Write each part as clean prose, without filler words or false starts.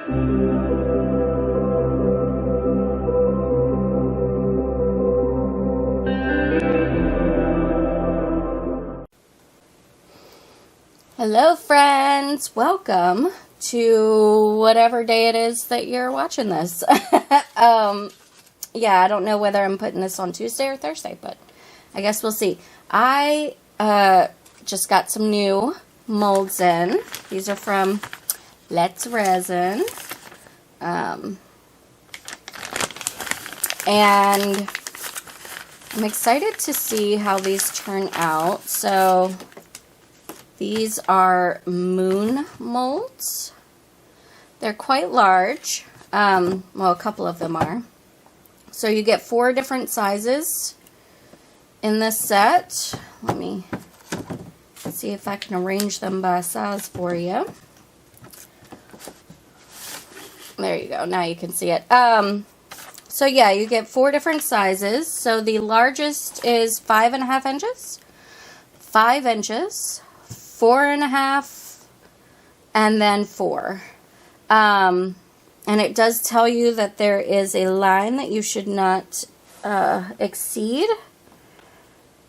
Hello friends, welcome to whatever day it is that you're watching this. Yeah, I don't know whether I'm putting this on Tuesday or Thursday, but I guess we'll see. I just got some new molds in. These are from Resin. And I'm excited to see how these turn out. So these are moon molds. They're quite large. Well, a couple of them are. So you get 4 different sizes in this set. Let me see if I can arrange them by size for you. There you go. Now you can see it. So yeah, you get 4 different sizes. So the largest is 5.5 inches, 5 inches, 4.5, and then 4. And it does tell you that there is a line that you should not exceed,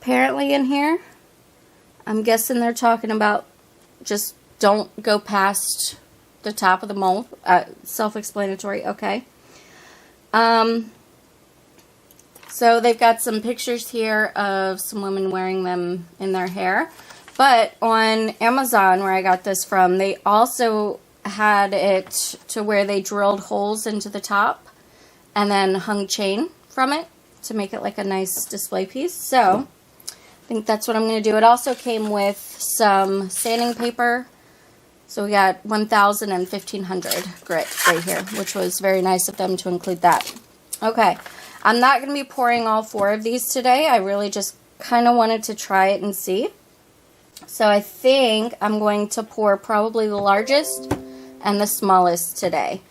apparently, in here. I'm guessing they're talking about just don't go past the top of the mold. Self-explanatory, okay. So they've got some pictures here of some women wearing them in their hair. But on Amazon, where I got this from, they also had it to where they drilled holes into the top and then hung chain from it to make it like a nice display piece. So I think that's what I'm going to do. It also came with some sanding paper. So we got 1,000 and 1,500 grit right here, which was very nice of them to include that. Okay, I'm not going to be pouring all 4 of these today. I really just kind of wanted to try it and see. So I think I'm going to pour probably the largest and the smallest today.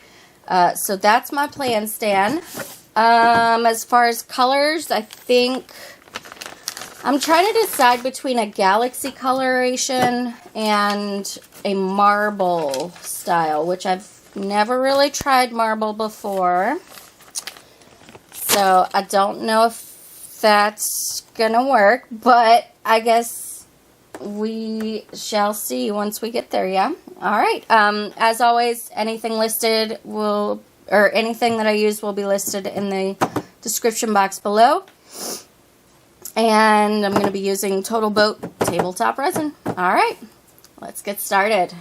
So that's my plan, Stan. As far as colors, I think I'm trying to decide between a galaxy coloration and a marble style, which I've never really tried marble before. So I don't know if that's gonna work, but I guess we shall see once we get there, yeah? Alright, as always, anything listed will, or anything that I use will be listed in the description box below. And I'm going to be using Total Boat tabletop resin. Alright, let's get started.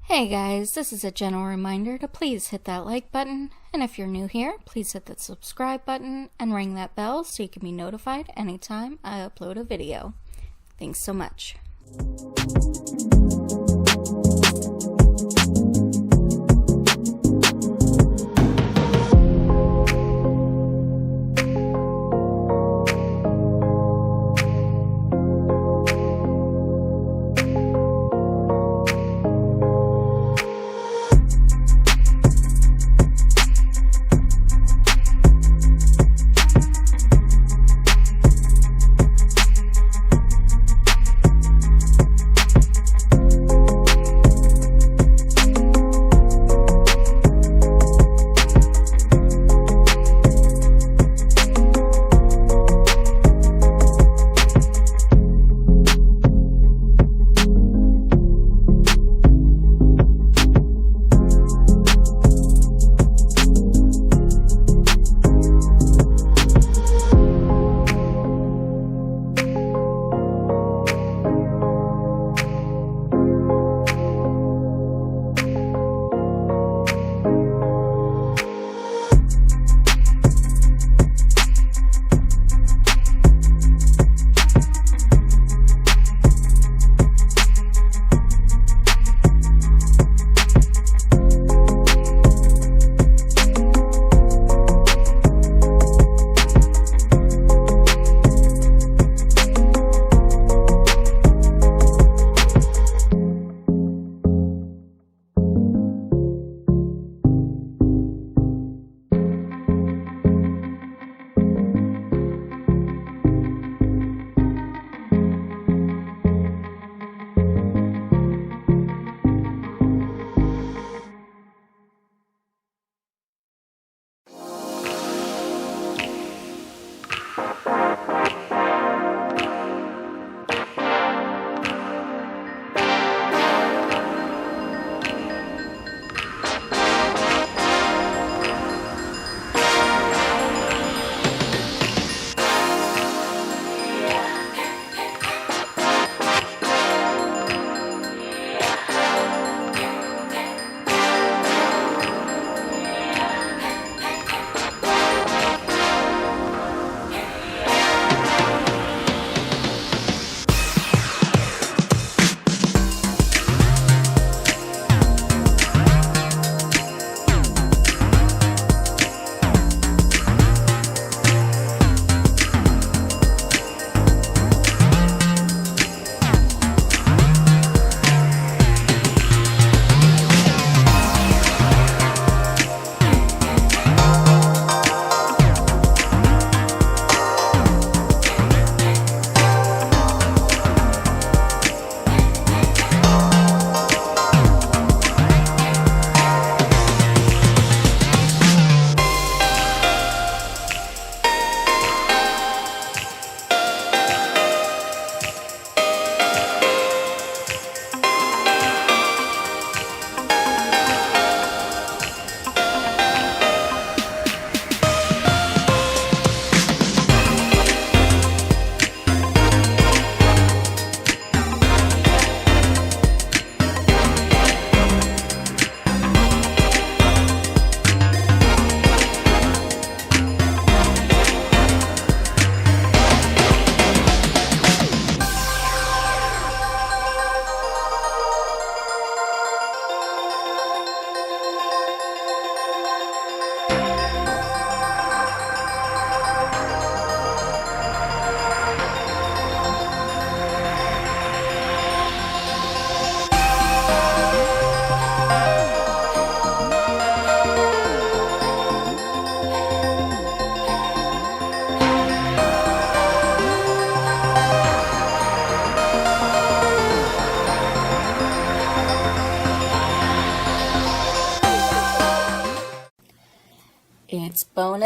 Hey guys, this is a gentle reminder to please hit that like button, and if you're new here, please hit the subscribe button and ring that bell so you can be notified anytime I upload a video. Thanks so much.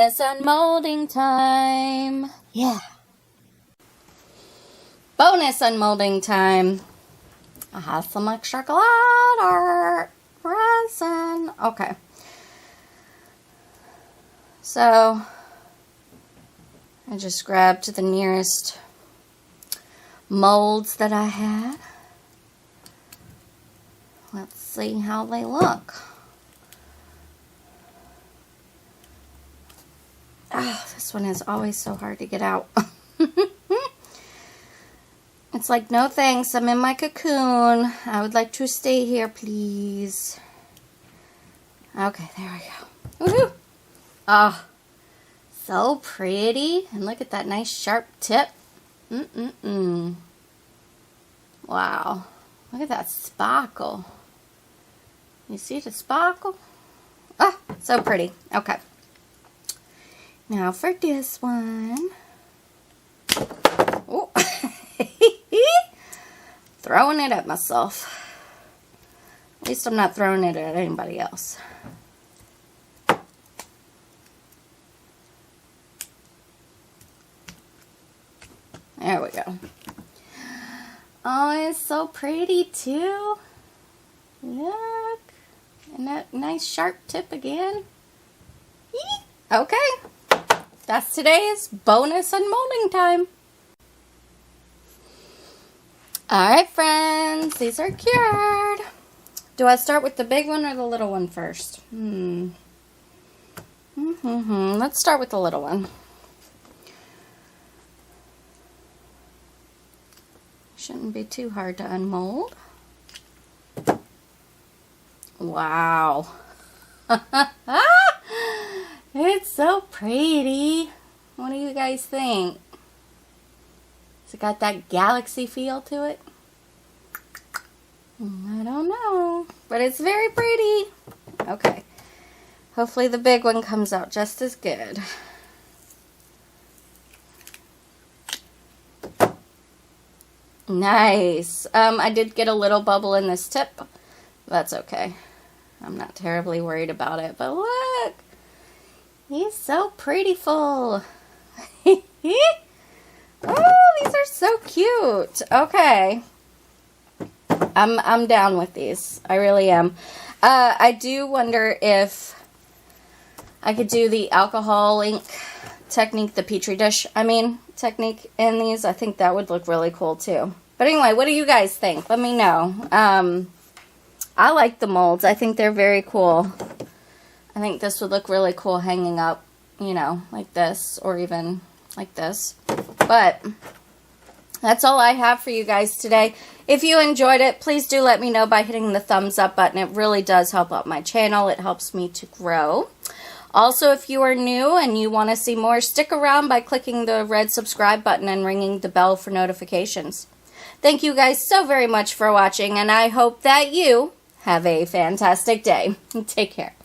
Bonus unmolding time. Yeah. Bonus unmolding time. I have some extra glitter resin. Okay. So, I just grabbed the nearest molds that I had. Let's see how they look. Oh, this one is always so hard to get out. It's like, no thanks, I'm in my cocoon. I would like to stay here, please. Okay, there we go. Woohoo! Oh, so pretty. And look at that nice sharp tip. Wow. Look at that sparkle. You see the sparkle? Oh, so pretty. Okay. Now for this one. Oh. Throwing it at myself. At least I'm not throwing it at anybody else. There we go. Oh, it's so pretty too. Look. And that nice sharp tip again. Okay. That's today's bonus unmolding time. Alright, friends. These are cured. Do I start with the big one or the little one first? Let's start with the little one. Shouldn't be too hard to unmold. Wow. It's so pretty. What do you guys think? Has it got that galaxy feel to it? I don't know. But it's very pretty. Okay. Hopefully the big one comes out just as good. Nice. I did get a little bubble in this tip. That's okay. I'm not terribly worried about it. But look. He's so prettyful. Oh, these are so cute. Okay. I'm down with these. I really am. I do wonder if I could do the alcohol ink technique, the petri dish, technique in these. I think that would look really cool too. But anyway, what do you guys think? Let me know. I like the molds. I think they're very cool. I think this would look really cool hanging up, you know, like this, or even like this. But that's all I have for you guys today. If you enjoyed it, please do let me know by hitting the thumbs up button. It really does help out my channel. It helps me to grow. Also, if you are new and you want to see more, stick around by clicking the red subscribe button and ringing the bell for notifications. Thank you guys so very much for watching, and I hope that you have a fantastic day. Take care.